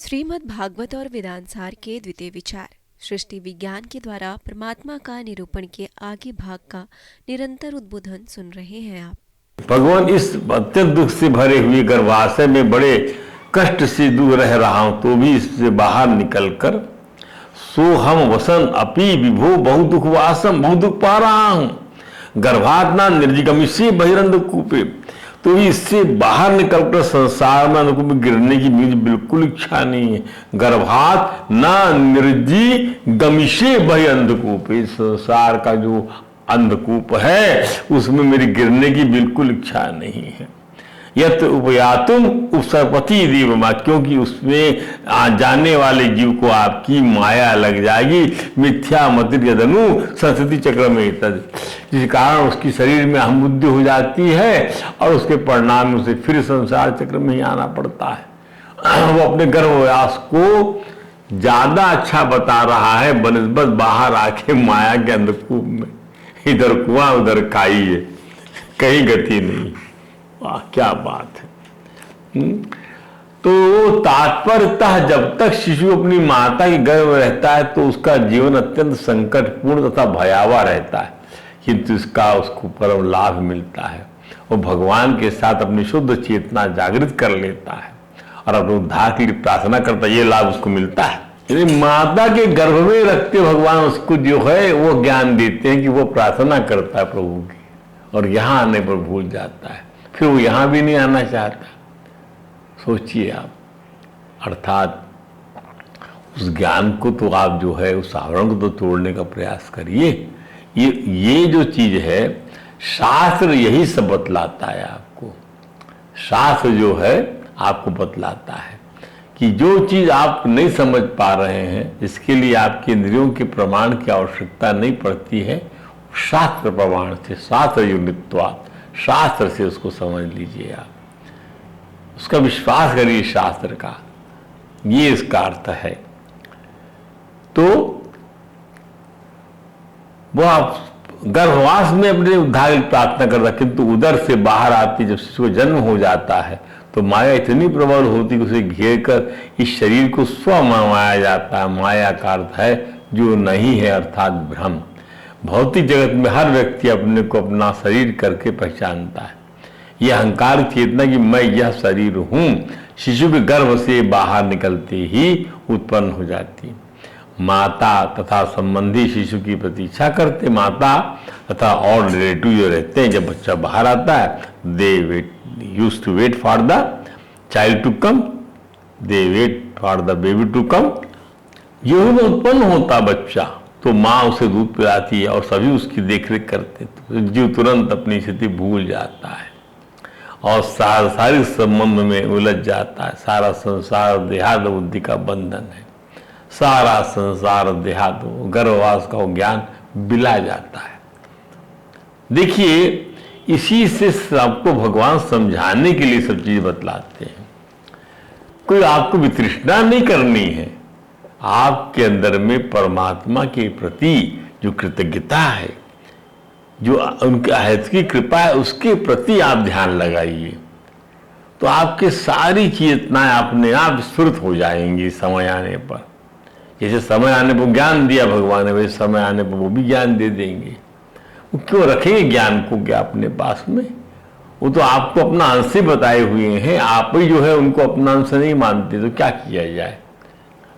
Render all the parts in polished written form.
श्रीमद् भागवत और वेदांसार के द्वितीय विचार सृष्टि विज्ञान के द्वारा परमात्मा का निरूपण के आगे भाग का निरंतर उद्बोधन सुन रहे हैं आप। भगवान, इस अत्यंत दुख से भरे हुए गर्भाशय में बड़े कष्ट से दूर रह रहा हूं, तो भी इससे बाहर निकलकर सो हम वसन अपि विभो बहु दुख वासम, बहुत दुख पा रहा हूं। गर्भातना निर्जिगमिष्ये बहिरंधकूपे, तो इससे बाहर निकलकर संसार में अंधकूप में गिरने की मुझे बिल्कुल इच्छा नहीं है। गर्भात ना निर्जिगमिष्ये बहिरंधकूपे, संसार का जो अंधकूप है उसमें मेरी गिरने की बिल्कुल इच्छा नहीं है। यत उपयातुम उपसर्पति देव मां, क्योंकि उसमें जाने वाले जीव को आपकी माया लग जाएगी। मिथ्या मतिर यदनु संस्कृति चक्र में तद, जिस कारण उसकी शरीर में अहम बुद्धि हो जाती है और उसके परिणाम में उसे फिर संसार चक्र में ही आना पड़ता है। वो अपने गर्भव्यास को ज्यादा अच्छा बता रहा है बनिस्बत बाहर आके माया के अंधकूप में। इधर कुआं उधर खाई है, कहीं गति नहीं। वाह क्या बात है। तो तात्पर्यतः जब तक शिशु अपनी माता के गर्भ में रहता है तो उसका जीवन अत्यंत संकटपूर्ण तथा भयावह रहता है, किंतु इसका उसको परम लाभ मिलता है। वो भगवान के साथ अपनी शुद्ध चेतना जागृत कर लेता है और अपने उद्धार के लिए प्रार्थना करता है, ये लाभ उसको मिलता है। माता के गर्भ में रखते भगवान उसको जो है वो ज्ञान देते हैं कि वो प्रार्थना करता है प्रभु की, और यहां आने पर भूल जाता है, फिर वो यहां भी नहीं आना चाहता। सोचिए आप, अर्थात उस ज्ञान को तो आप जो है उस आवरण को तो तोड़ने का प्रयास करिए। ये जो चीज है शास्त्र यही सब बतलाता है आपको। शास्त्र जो है आपको बतलाता है कि जो चीज आप नहीं समझ पा रहे हैं, इसके लिए आपके इंद्रियों के प्रमाण की आवश्यकता नहीं पड़ती है। शास्त्र प्रमाण से, शास्त्र युनित्वात्, शास्त्र से उसको समझ लीजिए आप, उसका विश्वास करिए शास्त्र का, ये इसका अर्थ है। तो वो आप गर्भवास में अपने उद्धार की प्रार्थना करता, किंतु उदर से बाहर आती जब शिशु को जन्म हो जाता है तो माया इतनी प्रबल होती कि उसे घेर कर इस शरीर को स्व माया जाता है। माया का अर्थ है जो नहीं है, अर्थात भ्रम। भौतिक जगत में हर व्यक्ति अपने को अपना शरीर करके पहचानता है। यह अहंकार चेतना कि मैं यह शरीर हूं, शिशु के गर्भ से बाहर निकलते ही उत्पन्न हो जाती। माता तथा संबंधी शिशु की प्रतीक्षा करते, माता तथा और रिलेटिव जो रहते हैं, जब बच्चा बाहर आता है दे used to wait for the child to come, they wait for the baby to come। यूं में उत्पन्न होता बच्चा तो माँ उसे दूध पिलाती है और सभी उसकी देखरेख करते, तो जीव तुरंत अपनी स्थिति भूल जाता है और सारी संबंध में उलझ जाता है। सारा संसार देहात बुद्धि का बंधन है, सारा संसार देहात गर्भवास का ज्ञान बिला जाता है। देखिए, इसी से आपको भगवान समझाने के लिए सब चीज बतलाते हैं। कोई आपको वितृष्णा नहीं करनी है, आपके अंदर में परमात्मा के प्रति जो कृतज्ञता है, जो उनके अहद की कृपा है, उसके प्रति आप ध्यान लगाइए, तो आपके सारी चेतनाएं अपने आप स्फुरित हो जाएंगी समय आने पर। जैसे समय आने पर ज्ञान दिया भगवान ने, वैसे समय आने पर वो भी ज्ञान दे देंगे। वो क्यों रखेंगे ज्ञान को क्या अपने पास में? वो तो आपको अपना अंश ही बताए हुए हैं, आप ही जो है उनको अपना अंश नहीं मानते, तो क्या किया जाए।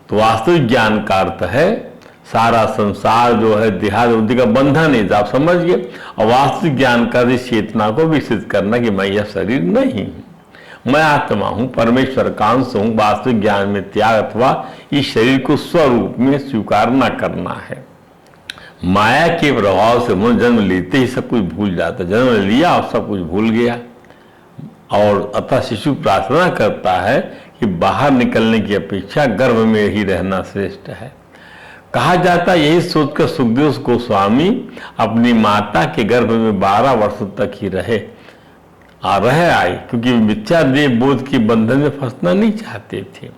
तो वास्तविक ज्ञान का अर्थ है सारा संसार जो है देहात बुद्धि का बंधन है, आप समझ गए। और वास्तविक ज्ञान का इस चेतना को विकसित करना कि मैं यह शरीर नहीं हूं, मैं आत्मा हूं, परमेश्वर का अंश हूं। वास्तविक ज्ञान में त्याग अथवा इस शरीर को स्वरूप में स्वीकार न करना है। माया के प्रभाव से मन जन्म लेते ही सब कुछ भूल जाता, जन्म लिया और सब कुछ भूल गया। और अतः शिशु प्रार्थना करता है कि बाहर निकलने की अपेक्षा गर्भ में ही रहना श्रेष्ठ है। कहा जाता है, यही सोचकर सुखदेव गोस्वामी अपनी माता के गर्भ में 12 वर्षों तक ही रह आए, क्योंकि मिथ्या देह बोध के बंधन में फंसना नहीं चाहते थे।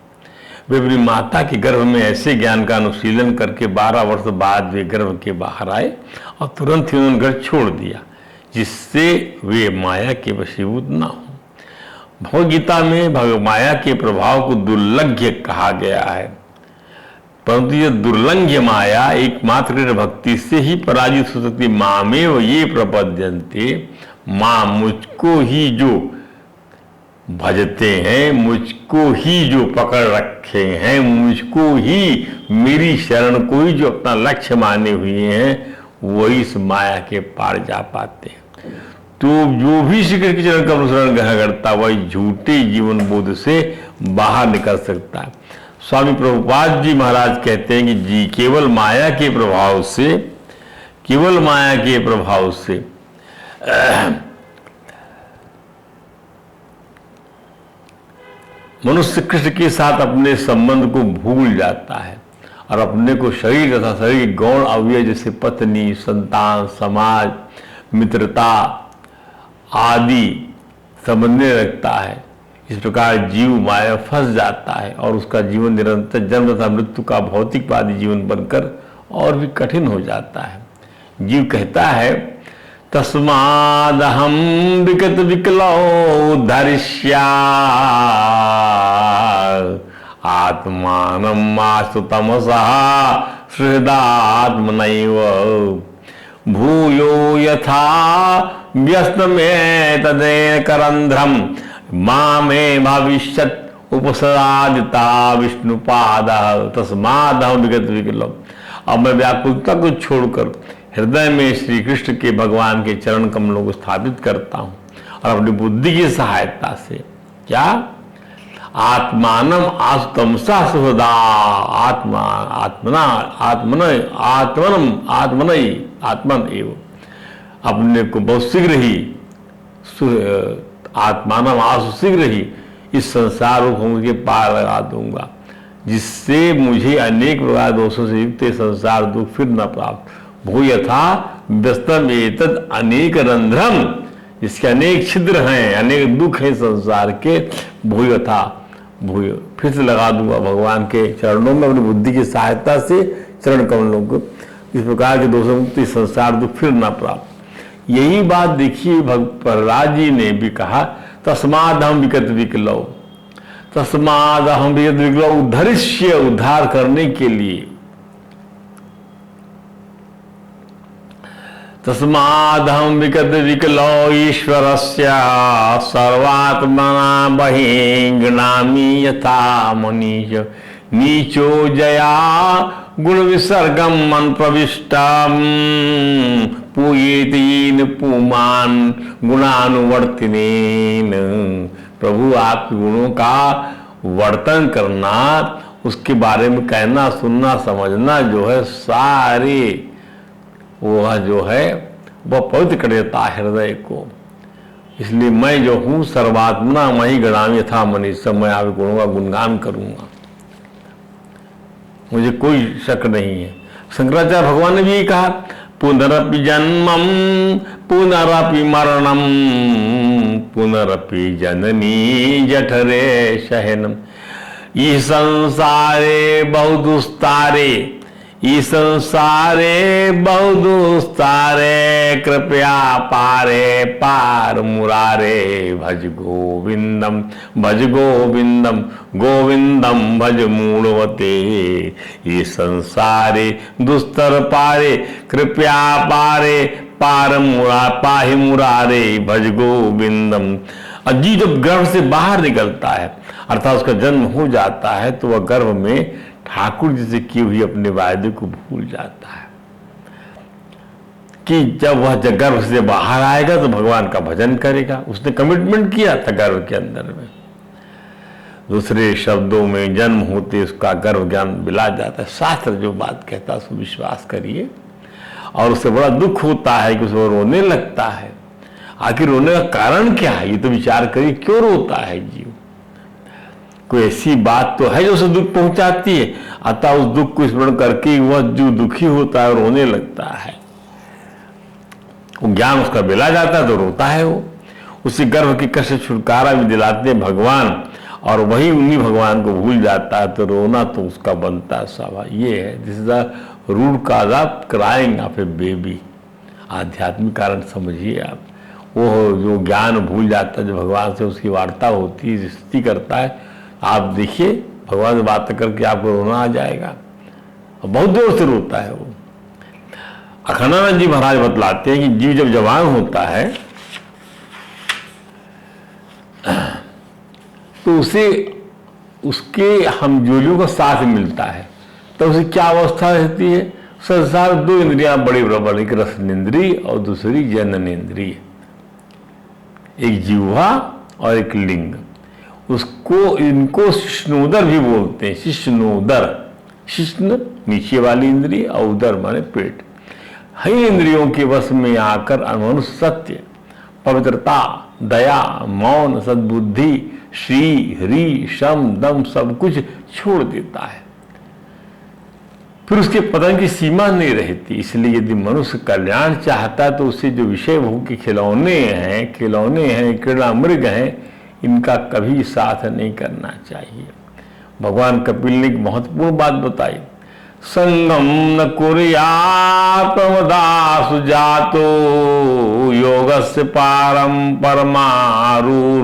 वे अपनी माता के गर्भ में ऐसे ज्ञान का अनुशीलन करके 12 वर्ष बाद वे गर्भ के बाहर आए और तुरंत ही उन्होंने घर छोड़ दिया, जिससे वे माया के वशीभूत ना हो। भगवद गीता में भगमाया के प्रभाव को दुर्लभ्य कहा गया है, परंतु यह दुर्लंघ्य माया एकमात्र भक्ति से ही पराजित हो सकती। मामेव ये प्रपद्यन्ते, मां मुझको ही जो भजते हैं, मुझको ही जो पकड़ रखे हैं, मुझको ही मेरी शरण को ही जो अपना लक्ष्य माने हुए हैं, वही इस माया के पार जा पाते हैं। तो जो भी श्री कृष्ण के चरण का अनुसरण ग्रहण करता है वही झूठे जीवन बोध से बाहर निकल सकता है। स्वामी प्रभुपाद जी महाराज कहते हैं कि जी केवल माया के प्रभाव से, केवल माया के प्रभाव से मनुष्य कृष्ण के साथ अपने संबंध को भूल जाता है और अपने को शरीर तथा शरीर गौण अवयव जैसे पत्नी, संतान, समाज, मित्रता आदि समझने लगता है। इस प्रकार जीव माया फंस जाता है और उसका जीवन निरंतर जन्म तथा मृत्यु का भौतिकवादी जीवन बनकर और भी कठिन हो जाता है। जीव कहता है तस्मादहम विगत विकलो धरिष्या आत्मानं मास्तु तमसा हृदात्मनैव भूयो यथा व्यस्तमे तदेन करंध्रम मामे भविष्यत् उपसरादिता विष्णुपाद तस्मादहम विगत विकलो। अब मैं व्याकुलता को छोड़कर हृदय में श्री कृष्ण के भगवान के चरण कमलों को स्थापित करता हूं और अपनी बुद्धि की सहायता से क्या आत्मानम आस्तमसा सुहृदा आत्मा आत्मना आत्मन आत्मनम आत्मनई आत्मन एव अपने को बहुत शीघ्र ही आत्मानम आसु शीघ्र ही इस संसार रूप के पार लगा दूंगा, जिससे मुझे अनेक प्रकार दोषों से युक्त संसार दुख फिर न प्राप्त। भूयथा व्यस्तम एतद अनेक रंध्रम, इसके अनेक छिद्र हैं, अनेक दुख हैं संसार के। भूयथा भूय फिर से लगा दूंगा भगवान के चरणों में अपनी बुद्धि की सहायता से चरण कमलों को, इस प्रकार के दोषों मुक्त संसार दुख फिर न प्राप्त। यही बात देखिए प्रहलाद जी ने भी कहा तस्माद हम विगत विकलो, तस्माद हम विगत विकलो उद्धरिष्य, उद्धार करने के लिए। तस्मादहं विगत विकलो ईश्वरस्य सर्वात्मना बहिर्गृह्णामि यथा मनीष नीचो जया गुण विसर्गम मन प्रविष्टम पूयेतीन पुमान गुणानुवर्तिनेन। प्रभु आपके गुणों का वर्तन करना, उसके बारे में कहना, सुनना, समझना जो है सारे वह जो है वह पवित्र कर देता है हृदय को। इसलिए मैं जो हूँ सर्वात्मना मही गणामी यथा मनीष, मैं आपके गुणों का गुणगान करूंगा, मुझे कोई शक नहीं है। शंकराचार्य भगवान ने भी यही कहा पुनरपि जन्मम पुनरपि मरणम पुनरपि जननी जठरे शयनम। ये संसारे बहुदुस्तारे, ई संसारे बहुदुस्तारे कृपया पारे पार मुरारे भज गोविंदम गोविंदम भज मूढ़वते। ये संसारे दुस्तर पारे कृपया पारे पार मुरा पाहि मुरारे भज गोविंदम। अजीब जब गर्भ से बाहर निकलता है अर्थात उसका जन्म हो जाता है तो वह गर्भ में ठाकुर जी से की हुई अपने वायदे को भूल जाता है कि जब वह गर्भ से बाहर आएगा तो भगवान का भजन करेगा। उसने कमिटमेंट किया था गर्भ के अंदर में। दूसरे शब्दों में जन्म होते उसका गर्भ ज्ञान मिला जाता है। शास्त्र जो बात कहता है उसको विश्वास करिए। और उससे बड़ा दुख होता है कि उसको रोने लगता है। आखिर रोने का कारण क्या है ये तो विचार करिए, क्यों रोता है जीव। कोई ऐसी बात तो है जो उसे दुख पहुंचाती है, अतः उस दुख को स्मरण करके वह जो दुखी होता है रोने लगता है। वो ज्ञान उसका मिला जाता है तो रोता है। वो उसी गर्भ की कष्ट छुटकारा भी दिलाते हैं भगवान और वही उन्हीं भगवान को भूल जाता है तो रोना तो उसका बनता है स्वभाव। ये है this is the root cause of crying of a baby. आध्यात्मिक कारण समझिए आप। वो जो ज्ञान भूल जाता है, जो भगवान से उसकी वार्ता होती है, स्तुति करता है, आप देखिए भगवान से बात करके आपको रोना आ जाएगा, और बहुत जोर से रोता है वो। अखंडानंद जी महाराज बतलाते हैं कि जीव जब जवान होता है तो उसे उसके हमजोलियों का साथ मिलता है, तो उसे क्या अवस्था रहती है? संसार दो इंद्रियां बड़ी बराबर, एक रसनेन्द्रिय और दूसरी जननेन्द्रिय, एक जिह्वा और एक लिंग। उसको इनको शिश्नोदर भी बोलते हैं, शिश्नोदर। शिश्न नीचे वाली इंद्रिय और उदर माने पेट। इन इंद्रियों के वश में आकर मनुष्य सत्य, पवित्रता, दया, मौन, सद्बुद्धि, श्री, हरि, शम, दम सब कुछ छोड़ देता है। फिर उसके पतन की सीमा नहीं रहती। इसलिए यदि मनुष्य कल्याण चाहता है तो उसे जो विषय भोग के खिलौने हैं, क्रीड़ा मृग हैं, इनका कभी साथ नहीं करना चाहिए। भगवान कपिल ने एक महत्वपूर्ण बात बताई, संगम न कुर्यात् प्रमदासु जातो योगस्य पारम परमारुरुक्षाओ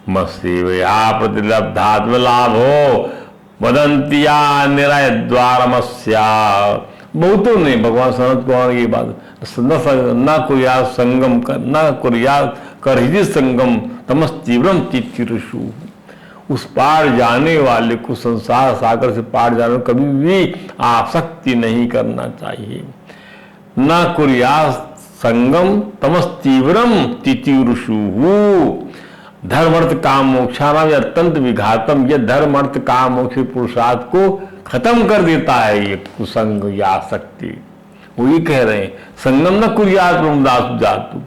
मत्सेवया प्रतिलब्धात्म लाभो वदंतिया निरय द्वारमस्या। बहुतों ने भगवान सनत कुमार ये बात न कुर्यात् संगम कर, न कुर्यात् करहिजित संगम तमस तीव्रम चित्तिरुषु। उस पार जाने वाले को, संसार सागर से पार जाने को कभी भी आसक्ति नहीं करना चाहिए। न कुर्यात् संगम तमस तीव्रम तितिरुषु। धर्म अर्थ काम मोक्षानाम अत्यंत विघातम। यह धर्म अर्थ काम मोक्ष पुरुषार्थ को खत्म कर देता है ये कुसंग या आसक्ति। वो ये कह रहे हैं, संगम न कुर्यात् प्रमदासु जातु।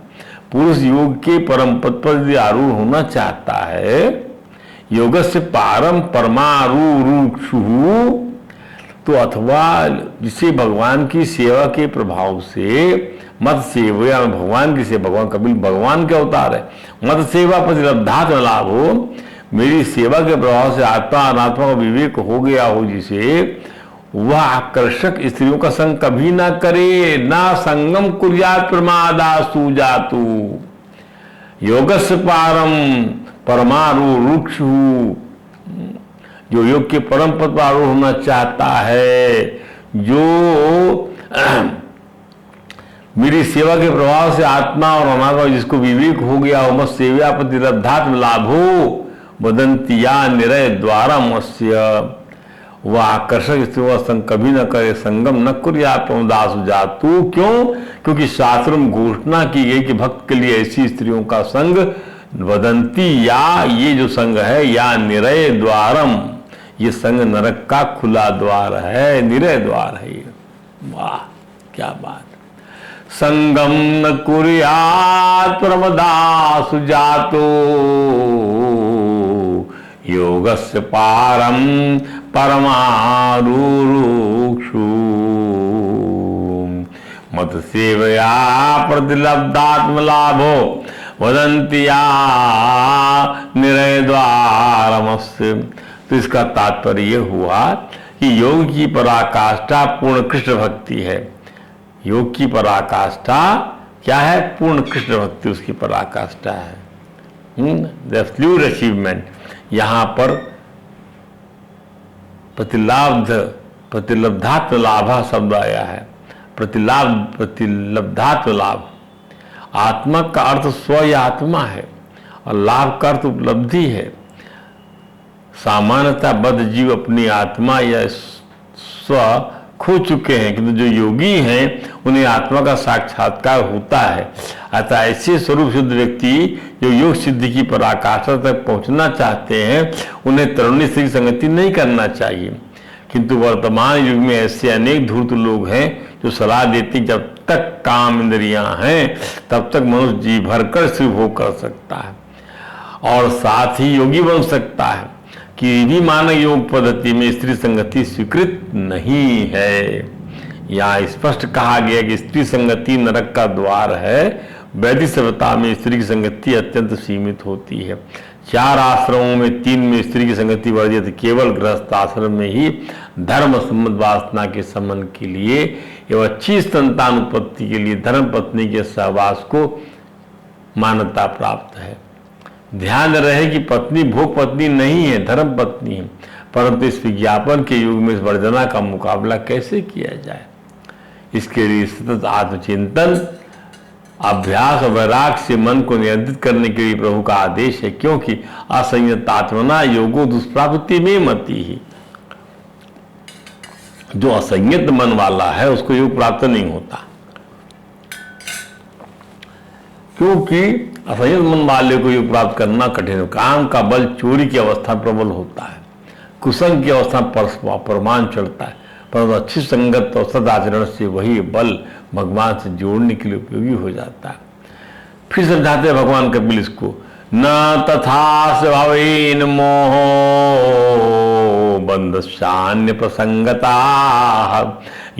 पुरुष योग के परम पद पर यदि आरूढ़ होना चाहता है, योग से पारम परमारुरुक्षु, तो अथवा जिसे भगवान की सेवा के प्रभाव से मत सेवा, भगवान की सेवा, भगवान कपिल भगवान के अवतार है, मत सेवा प्रतिलब्धात् लाभ हो, मेरी सेवा के प्रभाव से आत्मा अनात्मा का विवेक हो गया हो जिसे, वह आकर्षक स्त्रियों का संग कभी ना करे। ना संगम कुर्यात् प्रमादासु जातु योगस्य पारम परमारुरुक्षु। जो योग के परम पद पर आरूढ़ होना चाहता है, जो मेरी सेवा के प्रभाव से आत्मा और अनात्मा जिसको विवेक हो गया हो, मत सेवा प्रतिलब्धात्म लाभो वदंतिया निरय द्वारमस्य। वह आकर्षक स्त्रियों का संग कभी न करे। संगम न कुर्यात् प्रमदासु जातु। क्यों? क्योंकि शास्त्र में घोषणा की गई कि भक्त के लिए ऐसी स्त्रियों का संग वदंती, या ये जो संग है, या निरय द्वारम, ये संग नरक का खुला द्वार है, निरय द्वार है ये। वाह क्या बात। संगम न कुर्यात् प्रमदासु जातो योगस्य पारम परमारुरुक्षु मत सेवया प्रतिलब्धात्म लाभो वदंतिया निरय द्वारमस्य। तो इसका तात्पर्य यह हुआ कि योग की पराकाष्ठा पूर्ण कृष्ण भक्ति है। योग की पराकाष्ठा क्या है? पूर्ण कृष्ण भक्ति उसकी पराकाष्ठा है। The absolute achievement. यहाँ पर प्रतिलब्धात्म लाभ शब्द आया है। प्रतिलब्धात्म लाभ, आत्मा का अर्थ स्व या आत्मा है और लाभ का अर्थ उपलब्धि है। सामान्यतः बद्ध जीव अपनी आत्मा या स्व खो चुके हैं, किंतु जो योगी हैं उन्हें आत्मा का साक्षात्कार होता है। अतः ऐसे स्वरूप शुद्ध व्यक्ति जो योग सिद्धि की पराकाष्ठा तक पहुंचना चाहते हैं, उन्हें तरुणी स्त्री संगति नहीं करना चाहिए। किंतु वर्तमान युग में ऐसे अनेक धूर्त लोग हैं जो सलाह देते जब तक काम इंद्रियां हैं तब तक मनुष्य जी भरकर शिव भोग कर सकता है और साथ ही योगी बन सकता है, कि भी मानव योग पद्धति में स्त्री संगति स्वीकृत नहीं है। यहाँ स्पष्ट कहा गया कि स्त्री संगति नरक का द्वार है। वैदिक सभ्यता में स्त्री की संगति अत्यंत सीमित होती है। 4 आश्रमों में 3 में स्त्री की संगति वर्जित, केवल गृहस्थ आश्रम में ही धर्म संबंध वासना के समन के लिए एवं अच्छी संतान उत्पत्ति के लिए धर्म पत्नी के सहवास को मान्यता प्राप्त है। ध्यान रहे कि पत्नी भोग पत्नी नहीं है, धर्म पत्नी है। परंतु इस विज्ञापन के युग में इस वर्जना का मुकाबला कैसे किया जाए, इसके लिए सतत आत्मचिंतन, अभ्यास और वैराग्य से मन को नियंत्रित करने के लिए प्रभु का आदेश है, क्योंकि असंयत आत्मना योगो दुष्प्राप्ति में मति ही। जो असंयत मन वाला है उसको योग प्राप्त नहीं होता, क्योंकि असंयत मन वाले को योग प्राप्त करना कठिन है। काम का बल चोरी की अवस्था प्रबल होता है, कुसंग की अवस्था परमान चढ़ता है, परंतु अच्छी संगत और सदाचरण से वही बल भगवान से जोड़ने के लिए उपयोगी हो जाता है। फिर समझाते हैं भगवान कपिल इसको, न तथा स्वभावेन मोहो बंधशान्य प्रसंगता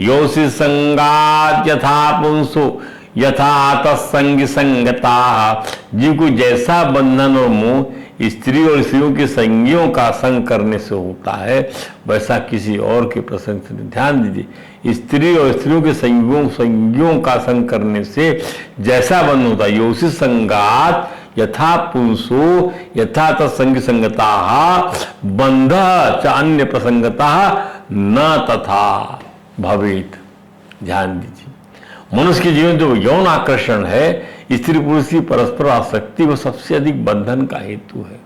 योसि संगात यथा पुंसो यथा तत्संग संगता। जीव को जैसा बंधन और मोह स्त्री और स्त्रियों के संगियों का संग करने से होता है, वैसा किसी और के प्रसंग से। ध्यान दीजिए, स्त्री और स्त्रियों के संगियों का संग करने से जैसा बंधन होता है, योसि संगात यथा पुंसो यथा तत्संग संगता बंध च अन्य प्रसंगता न तथा भवेत। ध्यान दीजिए, मनुष्य के जीवन जो यौन आकर्षण है, स्त्री पुरुष की परस्पर आसक्ति, वो सबसे अधिक बंधन का हेतु है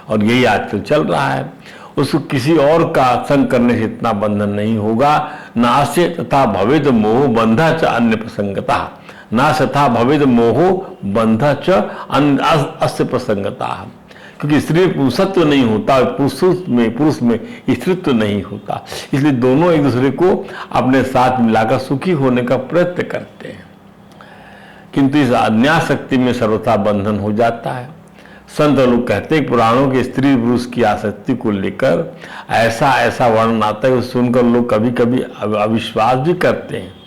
और यही आजकल चल रहा है। उसको किसी और का संग करने से इतना बंधन नहीं होगा। नास्य तथा भवेद मोह बंधा च अन्य प्रसंगता, नाश तथा भवेद मोह बंधा च अस्य प्रसंगता। क्योंकि स्त्री में पुरुषत्व नहीं होता, पुरुष में स्त्रीत्व नहीं होता, इसलिए दोनों एक दूसरे को अपने साथ मिलाकर सुखी होने का प्रयत्न करते हैं, किंतु इस अज्ञाशक्ति में सर्वथा बंधन हो जाता है। संत लोग कहते हैं, पुराणों के स्त्री पुरुष की आसक्ति को लेकर ऐसा ऐसा वर्णन आता है, सुनकर लोग कभी कभी अविश्वास भी करते हैं।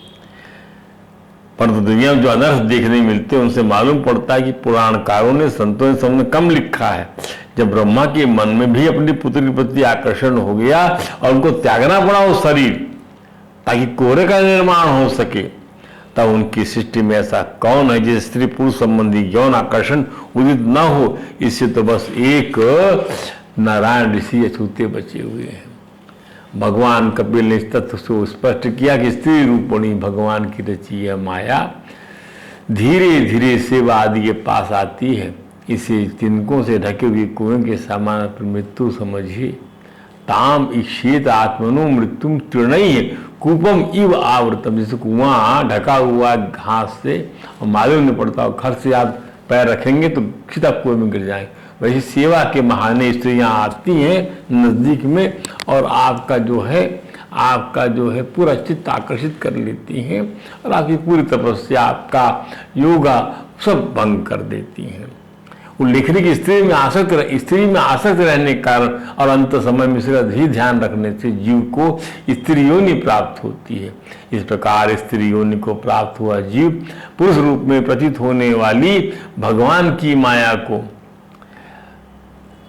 परंतु दुनिया में जो अनर्थ देखने मिलते हैं उनसे मालूम पड़ता है कि पुराणकारों ने, संतों ने सबने कम लिखा है। जब ब्रह्मा के मन में भी अपनी पुत्र के प्रति आकर्षण हो गया और उनको त्यागना पड़ा वो शरीर ताकि कोहरे का निर्माण हो सके, तब उनकी सृष्टि में ऐसा कौन है जिसे स्त्री पुरुष संबंधी यौन आकर्षण उदित न हो। इससे तो बस एक नारायण ऋषि अछूते बचे हुए हैं। भगवान कपिल ने इस तथ्य को स्पष्ट किया कि स्त्री रूपणी भगवान की रची है माया धीरे धीरे सेवा आदि के पास आती है। इसे तिनकों से ढके हुए कुएं के समान मृत्यु समझिए। ताम इक्षेत आत्मनो मृत्युम तृणई है कूपम इव आवृतम। जैसे कुआं ढका हुआ घास से और मालूम नहीं पड़ता, और घर से आप पैर रखेंगे तो सीधा कुएं में गिर जाएंगे। वैसे सेवा के बहाने स्त्रियां आती हैं नजदीक में और आपका जो है पूरा चित्त आकर्षित कर लेती हैं और आपकी पूरी तपस्या, आपका योगा सब भंग कर देती हैं। वो लिखने की स्त्री में आसक्त रहने के कारण और अंत समय में इसका ही ध्यान रखने से जीव को स्त्री योनि प्राप्त होती है। इस प्रकार स्त्री योनि को प्राप्त हुआ जीव पुरुष रूप में प्रतीत होने वाली भगवान की माया को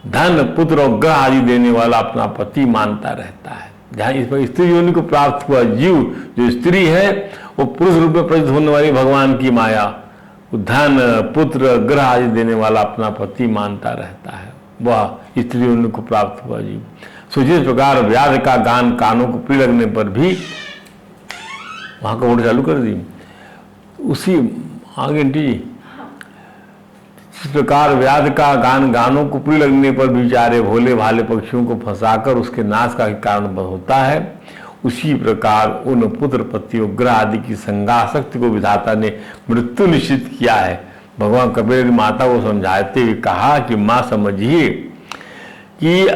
धन पुत्र और ग्रह आदि देने वाला अपना पति मानता रहता है। जहाँ इस पर स्त्री योनि को प्राप्त हुआ जीव जो स्त्री है वो पुरुष रूप में प्रतीत होने वाली भगवान की माया धन पुत्र ग्रह आदि देने वाला अपना पति मानता रहता है। वह स्त्री योनि को प्राप्त हुआ जीव। सो जिस प्रकार व्याध का गान कानों को पीड़ लगने पर भी, वहां का वोट चालू कर दी उसी आगे जी, इस प्रकार व्याध का गान गानों को पीड़ लगने पर बेचारे भोले भाले पक्षियों को फंसाकर उसके नाश का कारण होता है, उसी प्रकार उन पुत्र पतियों ग्रह आदि की संगासक्ति को विधाता ने मृत्यु निश्चित किया है। भगवान कबीर ने माता को समझाते हुए कहा कि माँ समझिए कि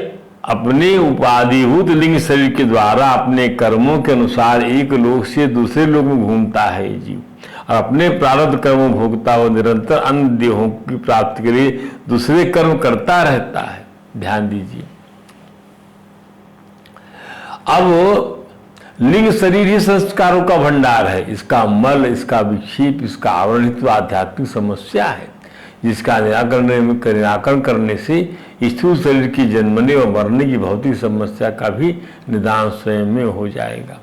अपने उपाधिभूत लिंग शरीर के द्वारा अपने कर्मों के अनुसार एक लोक से दूसरे लोक में घूमता है जीव और अपने प्रारब्ध कर्मों भोगता हुआ निरंतर अन्य देहों की प्राप्ति के लिए दूसरे कर्म करता रहता है। ध्यान दीजिए, अब लिंग शरीर ही संस्कारों का भंडार है। इसका मल, इसका विक्षेप, इसका आवरणित्व आध्यात्मिक समस्या है। जिसका निराकरण करने से स्थूल शरीर की जन्मने और मरने की भौतिक समस्या का भी निदान स्वयं में हो जाएगा।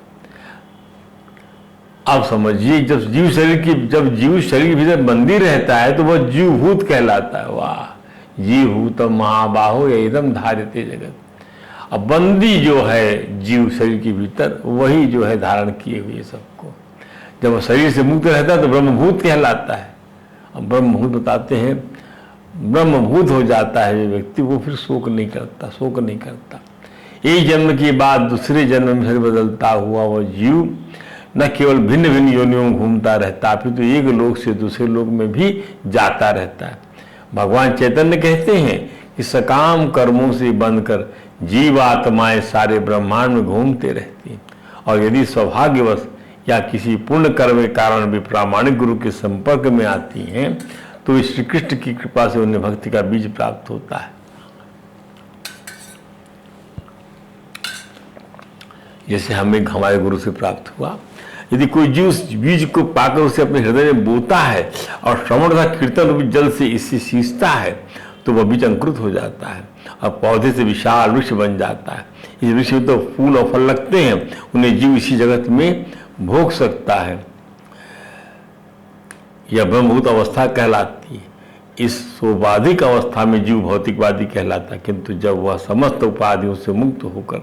आप समझिए, जब जीव शरीर के भीतर बंदी रहता है तो वह जीवभूत कहलाता है। वाह, जीवभूत महाबाहो एकदम धार्यते जगत। अब बंदी जो है जीव शरीर के भीतर, वही जो है धारण किए हुए सबको। जब वह शरीर से मुक्त रहता है तो ब्रह्मभूत कहलाता है। अब ब्रह्मभूत बताते हैं, ब्रह्मभूत हो जाता है जो व्यक्ति, वो फिर शोक नहीं करता। एक जन्म के बाद दूसरे जन्म में शरीर बदलता हुआ वह जीव न केवल भिन्न भिन्न योनियों में घूमता रहता, फिर तो एक लोक से दूसरे लोक में भी जाता रहता है। भगवान चैतन्य कहते हैं कि सकाम कर्मों से बनकर जीवात्माएं सारे ब्रह्मांड में घूमते रहती हैं, और यदि सौभाग्यवश या किसी पुण्य कर्म के कारण भी प्रामाणिक गुरु के संपर्क में आती हैं तो श्री कृष्ण की कृपा से उन्हें भक्ति का बीज प्राप्त होता है। जैसे हमें हमारे गुरु से प्राप्त हुआ। यदि कोई जीव उस बीज को पाकर उसे अपने हृदय में बोता है और श्रवण तथा कीर्तन रूपी जल से इससे सींचता है तो वह बीज अंकुरित हो जाता है और पौधे से विशाल वृक्ष बन जाता है। इस वृक्ष में तो फूल और फल लगते हैं, उन्हें जीव इसी जगत में भोग सकता है। यह ब्रह्मभूत अवस्था कहलाती है। इस सोपाधिक अवस्था में जीव भौतिकवादी कहलाता है, किंतु जब वह समस्त उपाधियों से मुक्त होकर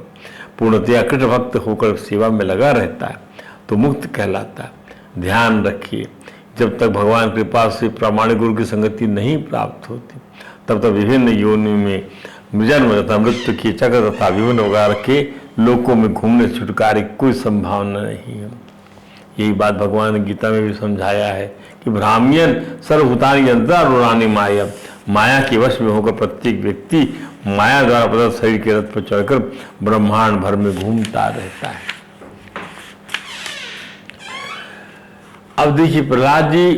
पूर्णतया कृष्ण भक्त होकर सेवा में लगा रहता है तो मुक्त कहलाता है। ध्यान रखिए, जब तक भगवान कृपा से प्रामाणिक गुरु की संगति नहीं प्राप्त होती तब तक विभिन्न योनियों में जन्म तथा मृत्यु की चक्र तथा विभिन्न प्रकार के लोकों में घूमने से छुटकारे की कोई संभावना नहीं है। यही बात भगवान ने गीता में भी समझाया है कि ब्राह्मण सर्वभूतानि यंत्रारूढ़ानि माया, माया के वश में होकर प्रत्येक व्यक्ति माया द्वारा प्रदत्त शरीर के रथ पर चढ़कर ब्रह्मांड भर में घूमता रहता है। अब देखिए प्रहलाद जी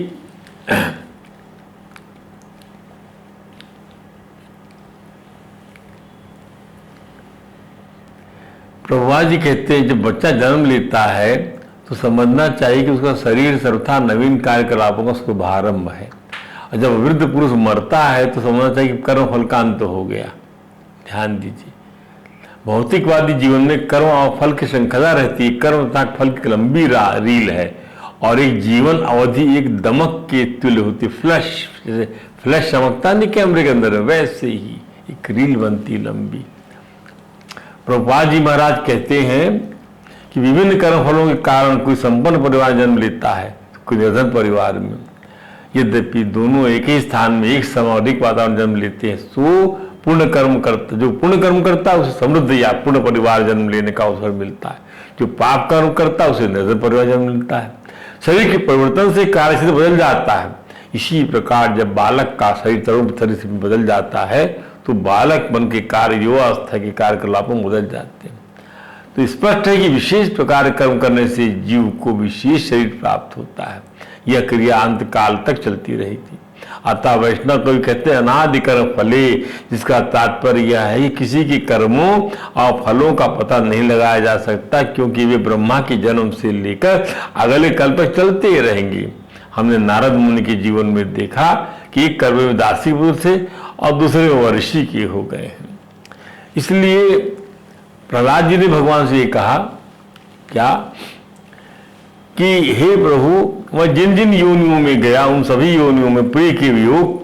प्रभुपाद जी कहते हैं जब बच्चा जन्म लेता है तो समझना चाहिए कि उसका शरीर सर्वथा नवीन कार्यकलापों का शुभारंभ है, और जब वृद्ध पुरुष मरता है तो समझना चाहिए कि कर्म फल का अंत हो गया। ध्यान दीजिए, भौतिकवादी जीवन में कर्म और फल की श्रृंखला रहती है। कर्म तथा फल की लंबी रील है और एक जीवन अवधि एक दमक के तुल्य होती। फ्लैश, जैसे फ्लैश चमकता नहीं कैमरे के अंदर, वैसे ही एक रील बनती लंबी। प्रभुपाद जी महाराज कहते हैं कि विभिन्न कर्म फलों के कारण कोई संपन्न परिवार जन्म लेता है, कोई निर्धन परिवार में। यद्यपि दोनों एक ही स्थान में एक समय और एक वातावरण जन्म लेते हैं, सो पुण्य कर्म करता, जो पुण्य कर्म करता है उसे समृद्ध या पुण्य परिवार जन्म लेने का अवसर मिलता है। जो पाप कर्म करता है उसे निर्धन परिवार जन्म मिलता है। शरीर के परिवर्तन से कार्य सिद्ध बदल जाता है। इसी प्रकार जब बालक का शरीर तरुण शरीर से बदल जाता है तो बालक मन के कार्य युवावस्था के कार्यकलापों में बदल जाते हैं। तो स्पष्ट है कि विशेष प्रकार कर्म करने से जीव को विशेष शरीर प्राप्त होता है। यह क्रिया अंत काल तक चलती रहेगी। अतः वैष्णव कवि कहते हैं अनादि कर्म फले, जिसका तात्पर्य यह है कि किसी के कर्मों और फलों का पता नहीं लगाया जा सकता, क्योंकि वे ब्रह्मा के जन्म से लेकर अगले कल तक चलते ही रहेंगे। हमने नारद मुनि के जीवन में देखा कि एक कर्म में दासी पुरुष थे और दूसरे में ऋषि के हो गए हैं। इसलिए प्रहलाद जी ने भगवान से ये कहा क्या कि हे प्रभु, मैं जिन जिन योनियों में गया उन सभी योनियों में प्रिय के वियोग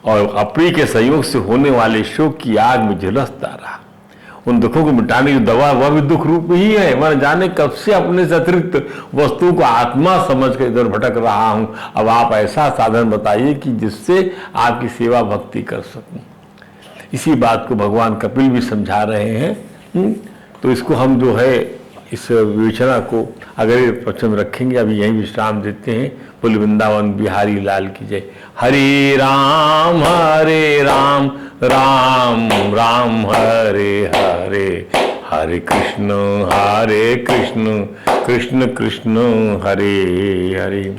और अप्रिय के संयोग से होने वाले शोक की आग में झुलसता रहा। उन दुखों को मिटाने की दवा वह भी दुख रूप ही है। मैं जाने कब से अपने से अतिरिक्त वस्तुओं को आत्मा समझ कर इधर भटक रहा हूं। अब आप ऐसा साधन बताइए कि जिससे आपकी सेवा भक्ति कर सकूं। इसी बात को भगवान कपिल भी समझा रहे हैं। तो इसको हम जो है इस विवेचना को अगर प्रश्न रखेंगे। अभी यहीं विश्राम देते हैं। बोल वृंदावन बिहारी लाल की जय। हरे राम राम राम हरे हरे, हरे कृष्ण कृष्ण कृष्ण हरे हरे।